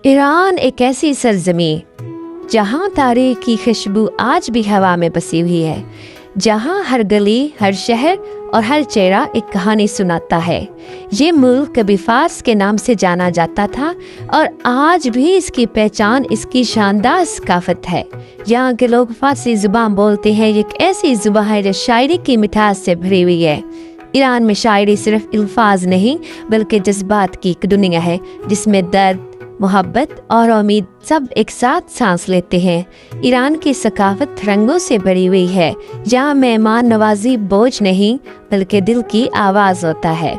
Iran एक ऐसी सरजमी जहाँ तारीख की खुशबू आज भी हवा में बसी हुई है, जहाँ हर गली, हर शहर और हर चेहरा एक कहानी सुनाता है। ये मुल्क कभी फारस के नाम से जाना जाता था और आज भी इसकी पहचान इसकी शानदार सकाफत है। यहाँ के लोग फारसी ज़ुबान बोलते हैं। एक ऐसी ज़ुबान है जो शायरी की मिठास से भरी हुई है। ईरान में शायरी सिर्फ अल्फाज नहीं बल्कि जज्बात की एक दुनिया है, जिसमें दर्द, मोहब्बत और उम्मीद सब एक साथ सांस लेते हैं। ईरान की सकाफत रंगों से भरी हुई है, जहाँ मेहमान नवाजी बोझ नहीं बल्कि दिल की आवाज़ होता है।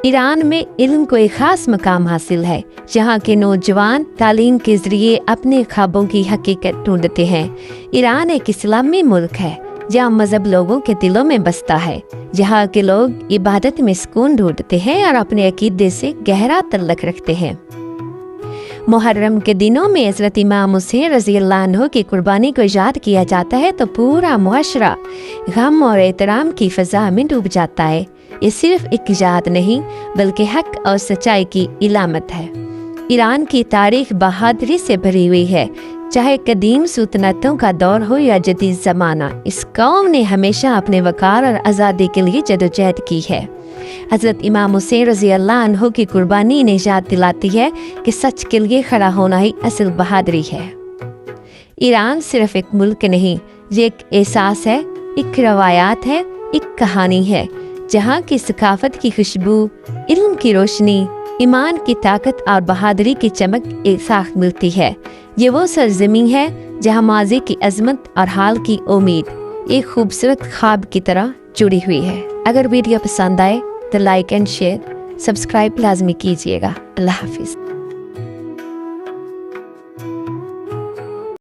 ईरान में इल्म को एक ख़ास मकाम हासिल है, जहाँ के नौजवान तालीम के ज़रिए अपने ख्वाबों की हकीकत ढूंढते हैं। ईरान एक इस्लामी मुल्क है, जहाँ मज़हब लोगों के दिलों में बसता है, जहाँ के लोग इबादत में सुकून ढूंढते हैं और अपने अकीदे से गहरा तल्लक रखते हैं। मुहर्रम के दिनों में हज़रत इमाम हुसैन रज़ी अल्लाह अन्हु की कुर्बानी को याद किया जाता है तो पूरा मुआशरा गम और एहतराम की फ़ज़ा में डूब जाता है। ये सिर्फ एक याद नहीं बल्कि हक और सच्चाई की इलामत है। ईरान की तारीख बहादुरी से भरी हुई है। चाहे कदीम सुल्तनतों का दौर हो या जदीद ज़माना, इस कौम ने हमेशा अपने वक़ार और आज़ादी के लिए जदोजहद की है। हज़रत इमाम हुसैन रज़ी अल्लाह अन्हु की कुर्बानी ने याद दिलाती है कि सच के लिए खड़ा होना ही असल बहादुरी है। ईरान सिर्फ एक मुल्क नहीं, ये एक एहसास है, एक रवायात है, एक कहानी है, जहाँ की सकाफत की खुशबू, इल्म की रोशनी, ईमान की ताकत और बहादुरी की चमक एक साथ मिलती है। ये वो सरजमीन है जहाँ माजी की अजमत और हाल की उम्मीद एक खूबसूरत ख्वाब की तरह जुड़ी हुई है। अगर वीडियो पसंद आए तो लाइक एंड शेयर, सब्सक्राइब लाजमी कीजिएगा। अल्लाह हाफिज़।